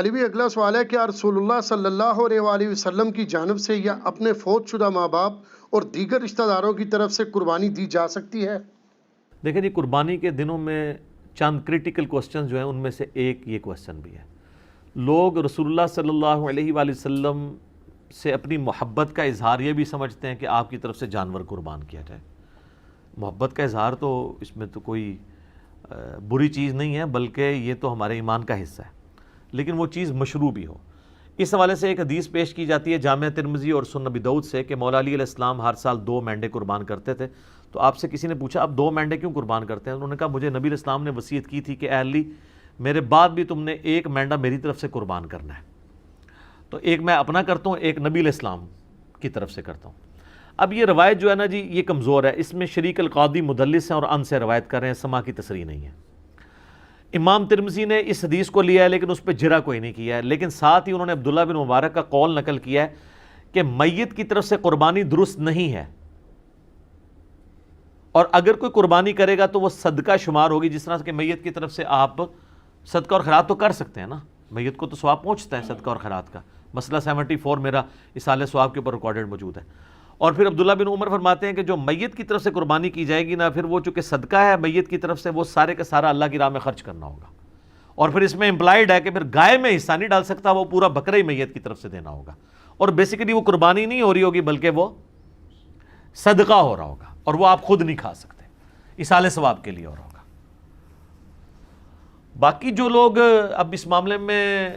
علی بھی اگلا سوال ہے، کیا رسول اللہ صلی اللہ علیہ وآلہ وسلم کی جانب سے یا اپنے فوت شدہ ماں باپ اور دیگر رشتہ داروں کی طرف سے قربانی دی جا سکتی ہے؟ دیکھیں جی، قربانی کے دنوں میں چند کریٹیکل کوسچن جو ہیں ان میں سے ایک یہ کوسچن بھی ہے۔ لوگ رسول اللہ صلی اللہ علیہ وآلہ وسلم سے اپنی محبت کا اظہار یہ بھی سمجھتے ہیں کہ آپ کی طرف سے جانور قربان کیا جائے۔ محبت کا اظہار تو اس میں تو کوئی بری چیز نہیں ہے، بلکہ یہ تو ہمارے ایمان کا حصہ ہے، لیکن وہ چیز مشروع بھی ہو۔ اس حوالے سے ایک حدیث پیش کی جاتی ہے جامع ترمذی اور سنن ابی داؤد سے کہ مولا علی علیہ السلام ہر سال 2 مینڈے قربان کرتے تھے۔ تو آپ سے کسی نے پوچھا آپ 2 مینڈے کیوں قربان کرتے ہیں؟ انہوں نے کہا مجھے نبی علیہ السلام نے وصیت کی تھی کہ اے علی میرے بعد بھی تم نے 1 مینڈا میری طرف سے قربان کرنا ہے۔ تو ایک میں اپنا کرتا ہوں، ایک نبی علیہ السلام کی طرف سے کرتا ہوں۔ اب یہ روایت جو ہے نا جی، یہ کمزور ہے، اس میں شریک القاضی مدلس ہیں اور ان سے روایت کر رہے ہیں، سما کی تصریح نہیں ہے۔ امام ترمذی نے اس حدیث کو لیا ہے لیکن اس پہ جرح کوئی نہیں کیا ہے، لیکن ساتھ ہی انہوں نے عبداللہ بن مبارک کا قول نقل کیا ہے کہ میت کی طرف سے قربانی درست نہیں ہے، اور اگر کوئی قربانی کرے گا تو وہ صدقہ شمار ہوگی، جس طرح کہ میت کی طرف سے آپ صدقہ اور خیرات تو کر سکتے ہیں نا، میت کو تو ثواب پہنچتا ہے صدقہ اور خیرات کا۔ مسئلہ 74 میرا اصالہ ثواب کے اوپر ریکارڈڈ موجود ہے۔ اور پھر عبداللہ بن عمر فرماتے ہیں کہ جو میت کی طرف سے قربانی کی جائے گی نا، پھر وہ چونکہ صدقہ ہے میت کی طرف سے، وہ سارے کا سارا اللہ کی راہ میں خرچ کرنا ہوگا، اور پھر اس میں امپلائڈ ہے کہ پھر گائے میں حصہ نہیں ڈال سکتا، وہ پورا بکرا ہی میت کی طرف سے دینا ہوگا، اور بیسیکلی وہ قربانی نہیں ہو رہی ہوگی بلکہ وہ صدقہ ہو رہا ہوگا، اور وہ آپ خود نہیں کھا سکتے، اصالہ ثواب کے لیے ہو رہا ہوگا۔ باقی جو لوگ اب اس معاملے میں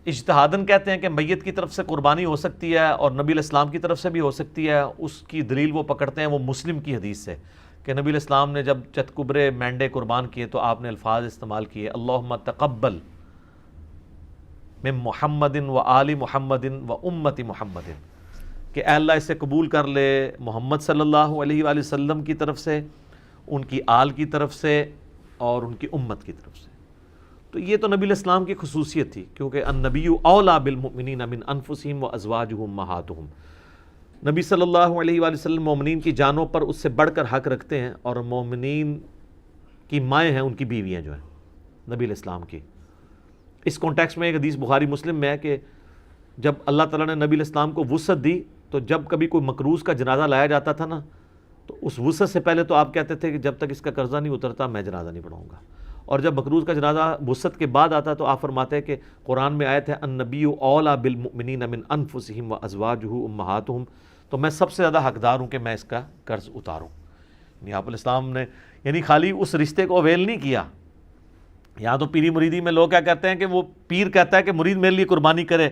اجتہاداً کہتے ہیں کہ میت کی طرف سے قربانی ہو سکتی ہے اور نبی علیہ السلام کی طرف سے بھی ہو سکتی ہے، اس کی دلیل وہ پکڑتے ہیں وہ مسلم کی حدیث سے کہ نبی علیہ السلام نے جب چتکبرے مینڈے قربان کیے تو آپ نے الفاظ استعمال کیے، اللہم تقبل من محمد و آل محمد و امت محمد، کہ اے اللہ اسے قبول کر لے محمد صلی اللہ علیہ وآلہ وسلم کی طرف سے، ان کی آل کی طرف سے اور ان کی امت کی طرف سے۔ تو یہ تو نبی علیہ السلام کی خصوصیت تھی، کیونکہ النبی اولیٰ بالمؤمنین من انفسہم وازواجہ امہاتہم، نبی صلی اللہ علیہ وآلہ وسلم مومنین کی جانوں پر اس سے بڑھ کر حق رکھتے ہیں، اور مومنین کی مائیں ہیں ان کی بیویاں جو ہیں نبی علیہ السلام کی۔ اس کانٹیکس میں ایک حدیث بخاری مسلم میں ہے کہ جب اللہ تعالیٰ نے نبی علیہ السلام کو وسعت دی تو جب کبھی کوئی مقروض کا جنازہ لایا جاتا تھا نا، تو اس وسعت سے پہلے تو آپ کہتے تھے کہ جب تک اس کا قرضہ نہیں اترتا میں جنازہ نہیں پڑھاؤں گا، اور جب مقروض کا جنازہ وسعت کے بعد آتا تو آپ فرماتے ہیں کہ قرآن میں آیت ہے النبی اولیٰ بالمؤمنین من انفسہم وازواجہ امہاتہم، تو میں سب سے زیادہ حقدار ہوں کہ میں اس کا قرض اتاروں۔ یعنی آپ علیہ السلام نے یعنی خالی اس رشتے کو اویل نہیں کیا۔ یہاں تو پیری مریدی میں لوگ کیا کہتے ہیں کہ وہ پیر کہتا ہے کہ مرید میرے لیے قربانی کرے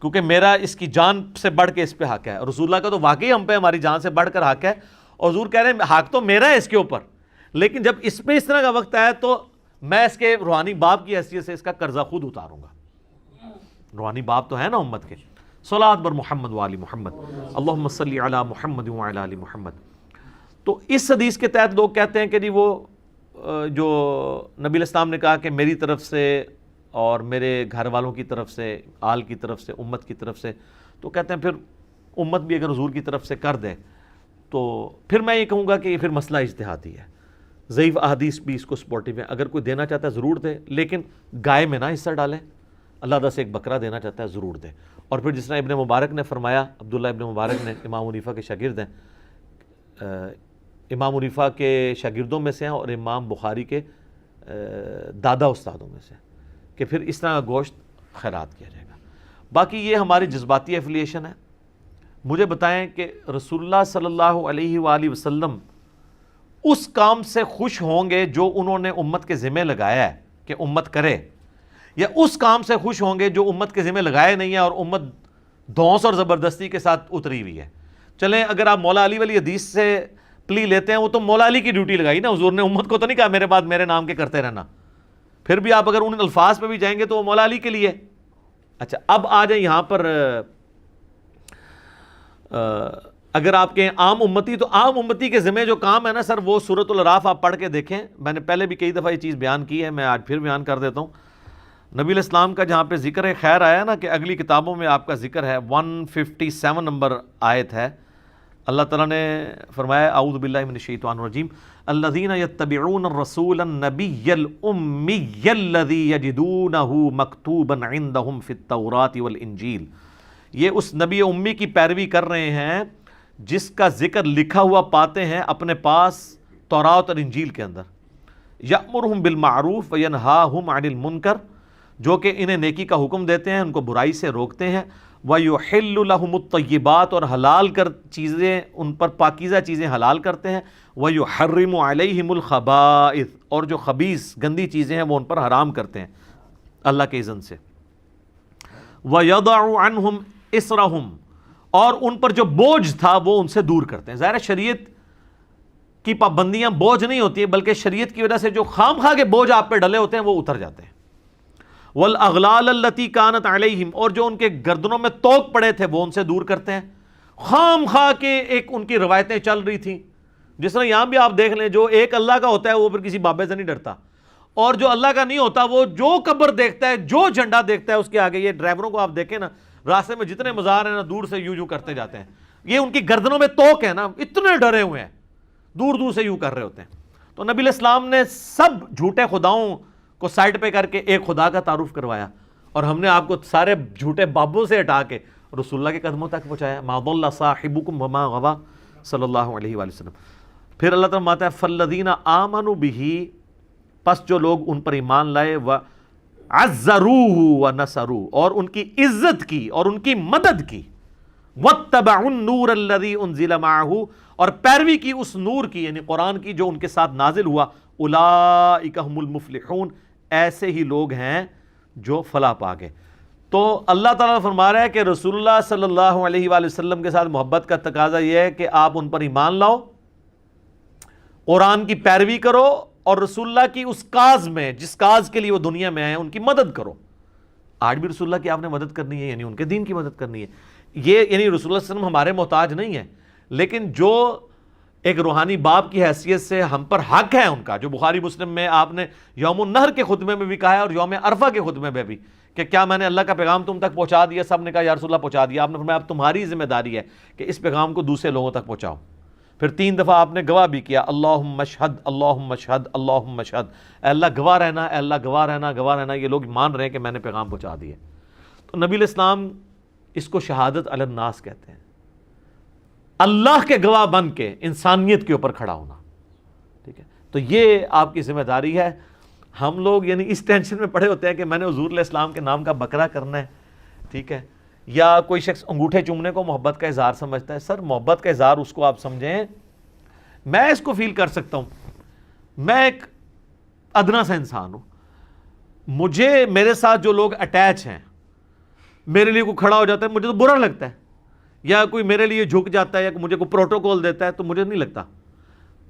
کیونکہ میرا اس کی جان سے بڑھ کے اس پہ حق ہے، رسول اللہ کا تو واقعی ہم پہ ہماری جان سے بڑھ کر حق ہے، اور حضور کہہ رہے ہیں حق تو میرا ہے اس کے اوپر، لیکن جب اس پہ اس طرح کا وقت آیا تو میں اس کے روحانی باپ کی حیثیت سے اس کا قرضہ خود اتاروں گا۔ روحانی باپ تو ہے نا امت کے۔ صلاۃ بر محمد و آل محمد، اللہم صلی علی محمد و علی آل محمد۔ تو اس حدیث کے تحت لوگ کہتے ہیں کہ جی وہ جو نبی علیہ السلام نے کہا کہ میری طرف سے اور میرے گھر والوں کی طرف سے، آل کی طرف سے، امت کی طرف سے، تو کہتے ہیں پھر امت بھی اگر حضور کی طرف سے کر دے تو پھر میں یہ کہوں گا کہ یہ پھر مسئلہ اجتہادی ہے، ضعیف احادیث بھی اس کو سپورٹیو ہے، اگر کوئی دینا چاہتا ہے ضرور دے، لیکن گائے میں نہ حصہ ڈالے، اللہ سے ایک بکرا دینا چاہتا ہے ضرور دے۔ اور پھر جس طرح ابن مبارک نے فرمایا، عبداللہ ابن مبارک نے امام حنیفہ کے شاگرد ہیں، امام حنیفہ کے شاگردوں میں سے ہیں اور امام بخاری کے دادا استادوں میں سے، کہ پھر اس طرح کا گوشت خیرات کیا جائے گا۔ باقی یہ ہماری جذباتی ایفیلیشن ہے۔ مجھے بتائیں کہ رسول اللہ صلی اللہ علیہ وآلہ وسلم اس کام سے خوش ہوں گے جو انہوں نے امت کے ذمہ لگایا ہے کہ امت کرے، یا اس کام سے خوش ہوں گے جو امت کے ذمہ لگائے نہیں ہے اور امت دھونس اور زبردستی کے ساتھ اتری ہوئی ہے؟ چلیں اگر آپ مولا علی والی حدیث سے پلی لیتے ہیں، وہ تو مولا علی کی ڈیوٹی لگائی نا، حضور نے امت کو تو نہیں کہا میرے بعد میرے نام کے کرتے رہنا، پھر بھی آپ اگر ان الفاظ پہ بھی جائیں گے تو وہ مولا علی کے لیے۔ اچھا اب آ جائیں یہاں پر، اگر آپ کہیں عام امتی، تو عام امتی کے ذمہ جو کام ہے نا سر، وہ سورۃ الاعراف آپ پڑھ کے دیکھیں، میں نے پہلے بھی کئی دفعہ یہ چیز بیان کی ہے، میں آج پھر بیان کر دیتا ہوں۔ نبی علیہ السلام کا جہاں پہ ذکر خیر آیا نا کہ اگلی کتابوں میں آپ کا ذکر ہے، 157 نمبر آیت ہے اللہ تعالیٰ نے فرمایا اعوذ باللہ من الشیطان الرجیم الذین یتبعون الرسول النبی الامی الذی یجدونہ مکتوبا عندہم فی التوراۃ والانجیل، یہ اس نبی امی کی پیروی کر رہے ہیں جس کا ذکر لکھا ہوا پاتے ہیں اپنے پاس تورات اور انجیل کے اندر، یأمرہم بالمعروف وینہاہم عن المنکر، جو کہ انہیں نیکی کا حکم دیتے ہیں، ان کو برائی سے روکتے ہیں، وَيُحِلُّ لَهُمُ الطَّيِّبَاتِ، اور حلال کر چیزیں ان پر پاکیزہ چیزیں حلال کرتے ہیں، وَيُحَرِّمُ عَلَيْهِمُ الْخَبَائِثَ، اور جو خبیث گندی چیزیں ہیں وہ ان پر حرام کرتے ہیں اللہ کے اذن سے، وَيَضَعُ عَنْهُمْ إِصْرَهُمْ، اور ان پر جو بوجھ تھا وہ ان سے دور کرتے ہیں۔ ظاہر شریعت کی پابندیاں بوجھ نہیں ہوتی ہیں، بلکہ شریعت کی وجہ سے جو خام خواہ کے بوجھ آپ پہ ڈلے ہوتے ہیں وہ اتر جاتے ہیں۔ والاغلال التي كانت عليهم، اور جو ان کے گردنوں میں توق پڑے تھے وہ ان سے دور کرتے ہیں۔ خام خواہ کے ایک ان کی روایتیں چل رہی تھیں، جس طرح یہاں بھی آپ دیکھ لیں، جو ایک اللہ کا ہوتا ہے وہ پھر کسی بابے سے نہیں ڈرتا، اور جو اللہ کا نہیں ہوتا وہ جو قبر دیکھتا ہے، جو جھنڈا دیکھتا ہے اس کے آگے، یہ ڈرائیوروں کو آپ دیکھیں نا، راستے میں جتنے مزار ہیں نا دور سے یوں کرتے جاتے ہیں، یہ ان کی گردنوں میں توق ہے نا، اتنے ڈرے ہوئے ہیں، دور دور سے یوں کر رہے ہوتے ہیں۔ تو نبی علیہ السلام نے سب جھوٹے خداؤں کو سائڈ پہ کر کے ایک خدا کا تعارف کروایا، اور ہم نے آپ کو سارے جھوٹے بابوں سے ہٹا کے رسول اللہ کے قدموں تک پہنچایا۔ ما ضل صاحبکم وما غوی صلی اللہ علیہ وآلہ وسلم۔ پھر اللہ تعالیٰ فرماتا ہے فالذین آمنوا بہ، پس جو لوگ ان پر ایمان لائے، وعزروہ ونصروہ، اور ان کی عزت کی اور ان کی مدد کی، واتبعوا النور الذی انزل معہ، اور پیروی کی اس نور کی یعنی قرآن کی جو ان کے ساتھ نازل ہوا، اولئک هم المفلحون، ایسے ہی لوگ ہیں جو فلاح پا گئے۔ تو اللہ تعالیٰ فرما رہا ہے کہ رسول اللہ صلی اللہ علیہ وآلہ وسلم کے ساتھ محبت کا تقاضا یہ ہے کہ آپ ان پر ایمان لاؤ، قرآن کی پیروی کرو، اور رسول اللہ کی اس کاز میں جس کاز کے لیے وہ دنیا میں آئے ان کی مدد کرو۔ آج بھی رسول اللہ کی آپ نے مدد کرنی ہے، یعنی ان کے دین کی مدد کرنی ہے۔ یہ یعنی رسول اللہ صلی اللہ علیہ وسلم ہمارے محتاج نہیں ہے، لیکن جو ایک روحانی باپ کی حیثیت سے ہم پر حق ہے ان کا، جو بخاری مسلم میں آپ نے یوم النہر کے خطبے میں بھی کہا ہے اور یوم عرفہ کے خطبے میں بھی، کہ کیا میں نے اللہ کا پیغام تم تک پہنچا دیا؟ سب نے کہا یا رسول اللہ پہنچا دیا۔ آپ نے فرمایا اب تمہاری ذمہ داری ہے کہ اس پیغام کو دوسرے لوگوں تک پہنچاؤ۔ پھر 3 دفعہ آپ نے گواہ بھی کیا، اللہم اشہد اللہم اشہد اللہم اشہد، اے اللہ گواہ رہنا، اے اللہ گواہ رہنا، گواہ رہنا، یہ لوگ مان رہے ہیں کہ میں نے پیغام پہنچا دیا۔ تو نبی علیہ السلام اس کو شہادت علی الناس کہتے ہیں، اللہ کے گواہ بن کے انسانیت کے اوپر کھڑا ہونا، ٹھیک ہے۔ تو یہ آپ کی ذمہ داری ہے۔ ہم لوگ یعنی اس ٹینشن میں پڑے ہوتے ہیں کہ میں نے حضور علیہ السلام کے نام کا بکرا کرنا ہے، ٹھیک ہے، یا کوئی شخص انگوٹھے چومنے کو محبت کا اظہار سمجھتا ہے۔ سر محبت کا اظہار اس کو آپ سمجھیں، میں اس کو فیل کر سکتا ہوں، میں ایک ادنا سا انسان ہوں، مجھے میرے ساتھ جو لوگ اٹیچ ہیں، میرے لیے کوئی کھڑا ہو جاتا ہے مجھے تو برا لگتا ہے، یا کوئی میرے لیے جھک جاتا ہے یا مجھے کوئی پروٹوکول دیتا ہے تو مجھے نہیں لگتا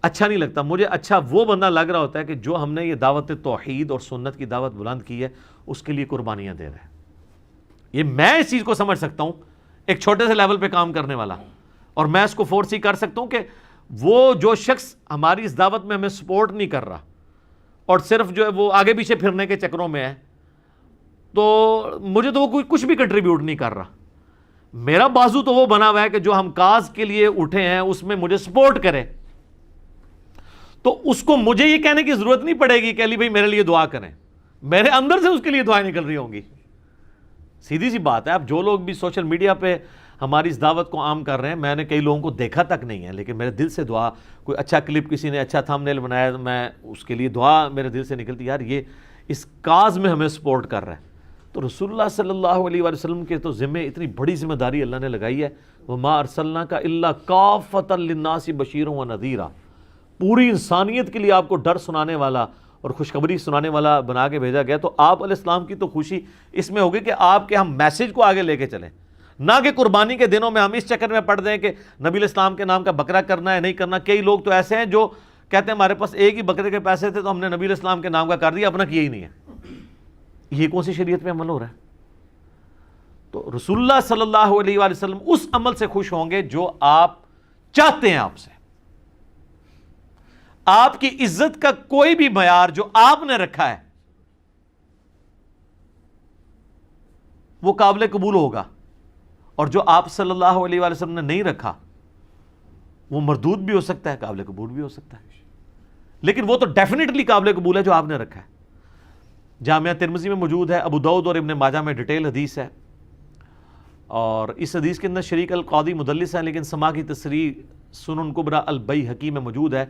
اچھا، نہیں لگتا مجھے اچھا وہ بندہ لگ رہا ہوتا ہے کہ جو ہم نے یہ دعوت توحید اور سنت کی دعوت بلند کی ہے اس کے لیے قربانیاں دے رہے ہیں۔ یہ میں اس چیز کو سمجھ سکتا ہوں، ایک چھوٹے سے لیول پہ کام کرنے والا، اور میں اس کو فورس ہی کر سکتا ہوں کہ وہ جو شخص ہماری اس دعوت میں ہمیں سپورٹ نہیں کر رہا اور صرف جو ہے وہ آگے پیچھے پھرنے کے چکروں میں ہے، تو مجھے تو وہ کوئی کچھ بھی کنٹریبیوٹ نہیں کر رہا۔ میرا بازو تو وہ بنا ہوا ہے کہ جو ہم کاز کے لیے اٹھے ہیں اس میں مجھے سپورٹ کرے، تو اس کو مجھے یہ کہنے کی ضرورت نہیں پڑے گی کہ علی بھائی میرے لیے دعا کریں، میرے اندر سے اس کے لیے دعائیں نکل رہی ہوں گی۔ سیدھی سی بات ہے۔ اب جو لوگ بھی سوشل میڈیا پہ ہماری اس دعوت کو عام کر رہے ہیں، میں نے کئی لوگوں کو دیکھا تک نہیں ہے، لیکن میرے دل سے دعا، کوئی اچھا کلپ کسی نے اچھا تھم نیل بنایا، میں اس کے لیے دعا میرے دل سے نکلتی، یار یہ اس کاز میں ہمیں سپورٹ کر رہا ہے۔ تو رسول اللہ صلی اللہ علیہ وآلہ وسلم کے تو ذمے اتنی بڑی ذمہ داری اللہ نے لگائی ہے، وَمَا أَرْسَلْنَاكَ إِلَّا كَافَّةً لِلنَّاسِ بَشِيرًا وَنَذِيرًا، پوری انسانیت کے لیے آپ کو ڈر سنانے والا اور خوشخبری سنانے والا بنا کے بھیجا گیا۔ تو آپ علیہ السلام کی تو خوشی اس میں ہوگی کہ آپ کے ہم میسج کو آگے لے کے چلیں، نہ کہ قربانی کے دنوں میں ہم اس چکر میں پڑ دیں کہ نبی علیہ السلام کے نام کا بکرا کرنا ہے نہیں کرنا۔ کئی لوگ تو ایسے ہیں جو کہتے ہیں ہمارے پاس ایک ہی بکرے کے پیسے تھے تو ہم نے نبی علیہ السلام کے نام کا کر دیا، اپنا کیا ہی نہیں ہے۔ یہ کون سی شریعت پہ عمل ہو رہا ہے؟ تو رسول اللہ صلی اللہ علیہ وآلہ وسلم اس عمل سے خوش ہوں گے جو آپ چاہتے ہیں آپ سے۔ آپ کی عزت کا کوئی بھی معیار جو آپ نے رکھا ہے وہ قابل قبول ہوگا، اور جو آپ صلی اللہ علیہ وآلہ وسلم نے نہیں رکھا وہ مردود بھی ہو سکتا ہے، قابل قبول بھی ہو سکتا ہے، لیکن وہ تو ڈیفینیٹلی قابل قبول ہے جو آپ نے رکھا ہے۔ جامعہ ترمذی میں موجود ہے، ابو داؤد اور ابن ماجہ میں ڈیٹیل حدیث ہے، اور اس حدیث کے اندر شریک القاضی مدلس ہے، لیکن سما کی تصریح سنن کبری البیہقی میں موجود ہے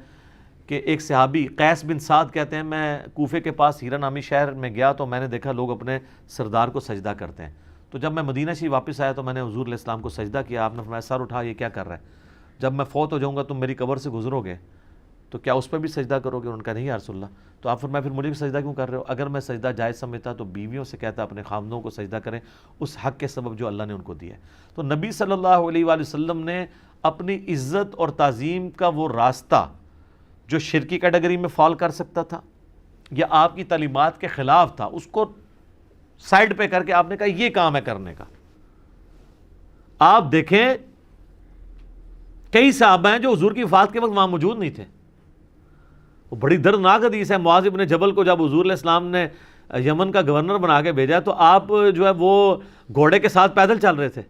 کہ ایک صحابی قیس بن سعد کہتے ہیں میں کوفے کے پاس ہیرا نامی شہر میں گیا تو میں نے دیکھا لوگ اپنے سردار کو سجدہ کرتے ہیں، تو جب میں مدینہ شریف واپس آیا تو میں نے حضور علیہ السلام کو سجدہ کیا، آپ نے فرمایا سر اٹھا، یہ کیا کر رہا ہے؟ جب میں فوت ہو جاؤں گا تم میری قبر سے گزرو گے تو کیا اس پہ بھی سجدہ کرو گے؟ ان کا نہیں یا رسول اللہ۔ تو آپ فرمایا پھر مجھے بھی سجدہ کیوں کر رہے ہو؟ اگر میں سجدہ جائز سمجھتا تو بیویوں سے کہتا اپنے خامدوں کو سجدہ کریں اس حق کے سبب جو اللہ نے ان کو دیا ہے۔ تو نبی صلی اللہ علیہ وآلہ وسلم نے اپنی عزت اور تعظیم کا وہ راستہ جو شرکی کیٹیگری میں فال کر سکتا تھا یا آپ کی تعلیمات کے خلاف تھا، اس کو سائڈ پہ کر کے آپ نے کہا یہ کام ہے کرنے کا۔ آپ دیکھیں کئی صحابہ ہیں جو حضور کی وفات کے وقت وہاں موجود نہیں تھے، وہ بڑی دردناک حدیث ہے۔ معاذ بن جبل کو جب حضور علیہ السلام نے یمن کا گورنر بنا کے بھیجا تو آپ جو ہے وہ گھوڑے کے ساتھ پیدل چل رہے تھے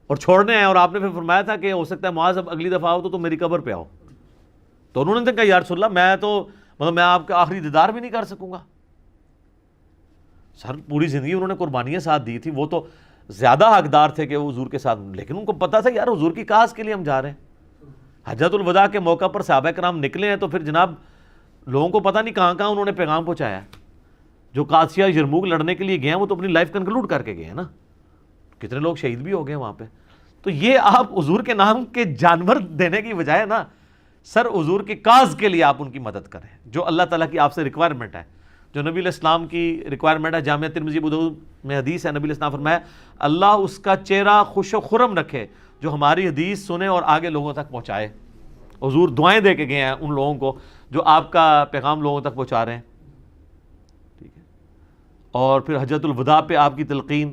اور چھوڑنے آئے، اور آپ نے پھر فرمایا تھا کہ ہو سکتا ہے معاذ اب اگلی دفعہ آؤ تو تم میری قبر پہ آؤ، تو انہوں نے کہا یا رسول اللہ میں تو میں آپ کا آخری دیدار بھی نہیں کر سکوں گا۔ سر پوری زندگی انہوں نے قربانیاں ساتھ دی تھی، وہ تو زیادہ حقدار تھے کہ وہ حضور کے ساتھ، لیکن ان کو پتا تھا یار حضور کی کاز کے لیے ہم جا رہے ہیں۔ حجۃ الوداع کے موقع پر صحابہ کرام نکلے ہیں تو پھر جناب لوگوں کو پتہ نہیں کہاں کہاں انہوں نے پیغام پہنچایا ہے۔ جو قادسیہ یرموک لڑنے کے لیے گئے ہیں وہ تو اپنی لائف کنکلوڈ کر کے گئے ہیں نا، کتنے لوگ شہید بھی ہو گئے وہاں پہ۔ تو یہ آپ حضور کے نام کے جانور دینے کی بجائے نا سر حضور کی کاز کے لیے آپ ان کی مدد کریں، جو اللہ تعالیٰ کی آپ سے ریکوائرمنٹ ہے، جو نبی علیہ السلام کی ریکوائرمنٹ ہے۔ جامعہ ترمذی ابو داؤد میں حدیث ہے، نبی علیہ السلام فرمایا اللہ اس کا چہرہ خوش و خرم رکھے جو ہماری حدیث سنے اور آگے لوگوں تک پہنچائے۔ حضور دعائیں دے کے گئے ہیں ان لوگوں کو جو آپ کا پیغام لوگوں تک پہنچا رہے ہیں، ٹھیک ہے۔ اور پھر حجۃ الوداع پہ آپ کی تلقین،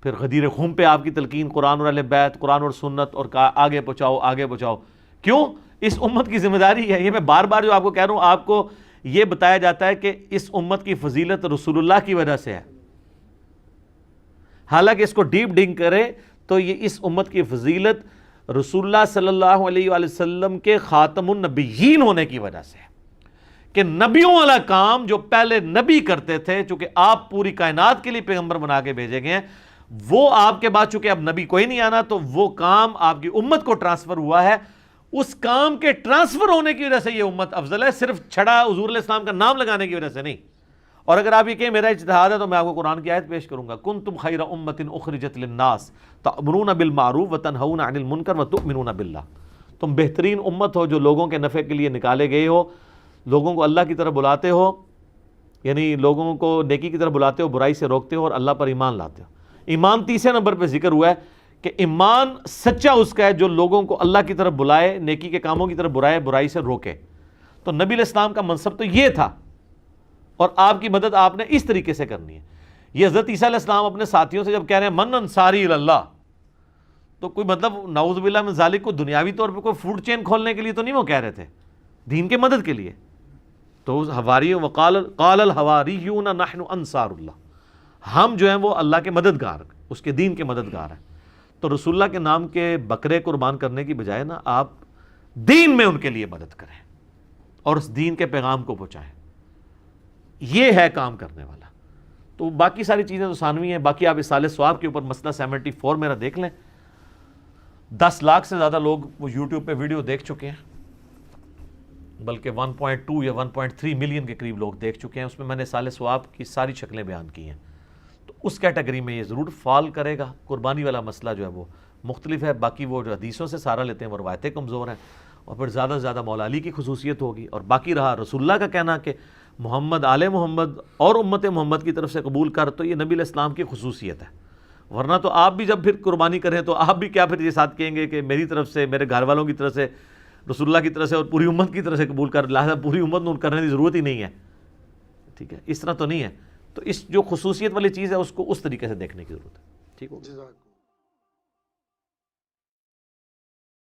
پھر غدیر خم پہ آپ کی تلقین، قرآن اور اہل بیت، قرآن اور سنت، اور آگے پہنچاؤ آگے پہنچاؤ۔ کیوں؟ اس امت کی ذمہ داری ہے یہ۔ میں بار بار جو آپ کو کہہ رہا ہوں، آپ کو یہ بتایا جاتا ہے کہ اس امت کی فضیلت رسول اللہ کی وجہ سے ہے، حالانکہ اس کو ڈیپ ڈنگ کرے تو یہ اس امت کی فضیلت رسول اللہ صلی اللہ علیہ وآلہ وسلم کے خاتم النبیین ہونے کی وجہ سے ہے، کہ نبیوں والا کام جو پہلے نبی کرتے تھے، چونکہ آپ پوری کائنات کے لیے پیغمبر بنا کے بھیجے گئے ہیں، وہ آپ کے بعد چونکہ اب نبی کوئی نہیں آنا تو وہ کام آپ کی امت کو ٹرانسفر ہوا ہے۔ اس کام کے ٹرانسفر ہونے کی وجہ سے یہ امت افضل ہے، صرف چھڑا حضور علیہ السلام کا نام لگانے کی وجہ سے نہیں۔ اور اگر آپ یہ کہیں میرا اجتہاد ہے تو میں آپ کو قرآن کی آیت پیش کروں گا، کنتم خیر امۃ اخرجت للناس تأمرون بالمعروف وتنہون عن المنکر وتؤمنون باللہ، تم بہترین امت ہو جو لوگوں کے نفع کے لیے نکالے گئے ہو، لوگوں کو اللہ کی طرف بلاتے ہو، یعنی لوگوں کو نیکی کی طرف بلاتے ہو، برائی سے روکتے ہو اور اللہ پر ایمان لاتے ہو۔ ایمان تیسرے نمبر پہ ذکر ہوا ہے کہ ایمان سچا اس کا ہے جو لوگوں کو اللہ کی طرف بلائے، نیکی کے کاموں کی طرف برائے، برائی سے روکے۔ تو نبی علیہ السلام کا منصب تو یہ تھا، اور آپ کی مدد آپ نے اس طریقے سے کرنی ہے۔ یہ حضرت عیسیٰ علیہ السلام اپنے ساتھیوں سے جب کہہ رہے ہیں من انصاری اللہ، تو کوئی مطلب نعوذ باللہ من ذالک کو دنیاوی طور پہ کوئی فوڈ چین کھولنے کے لیے تو نہیں وہ کہہ رہے تھے، دین کے مدد کے لیے۔ تو حواری قال الحواریون نحن انصار اللہ، ہم جو ہیں وہ اللہ کے مددگار، اس کے دین کے مددگار ہیں۔ تو رسول اللہ کے نام کے بکرے قربان کرنے کی بجائے نا آپ دین میں ان کے لیے مدد کریں اور اس دین کے پیغام کو پہنچائیں، یہ ہے کام کرنے والا۔ تو باقی ساری چیزیں تو ثانوی ہیں۔ باقی آپ اصالہ ثواب کے اوپر مسئلہ 74 میرا دیکھ لیں، 10 لاکھ سے زیادہ لوگ وہ یوٹیوب پہ ویڈیو دیکھ چکے ہیں، بلکہ 1.2 یا 1.3 ملین کے قریب لوگ دیکھ چکے ہیں۔ اس میں نے اصالہ ثواب کی ساری شکلیں بیان کی ہیں، تو اس کیٹیگری میں یہ ضرور فال کرے گا۔ قربانی والا مسئلہ جو ہے وہ مختلف ہے، باقی وہ جو حدیثوں سے سہارا لیتے ہیں وہ روایتیں کمزور ہیں، اور پھر زیادہ سے زیادہ مولا علی کی خصوصیت ہوگی۔ اور باقی رہا رسول اللہ کا کہنا کہ محمد آل محمد اور امت محمد کی طرف سے قبول کر، تو یہ نبی علیہ السلام کی خصوصیت ہے، ورنہ تو آپ بھی جب پھر قربانی کریں تو آپ بھی کیا پھر یہ ساتھ کہیں گے کہ میری طرف سے، میرے گھر والوں کی طرف سے، رسول اللہ کی طرف سے اور پوری امت کی طرف سے قبول کر، لہٰذا پوری امت نے کرنے کی ضرورت ہی نہیں ہے، ٹھیک ہے، اس طرح تو نہیں ہے۔ تو اس جو خصوصیت والی چیز ہے اس کو اس طریقے سے دیکھنے کی ضرورت ہے، ٹھیک ہو۔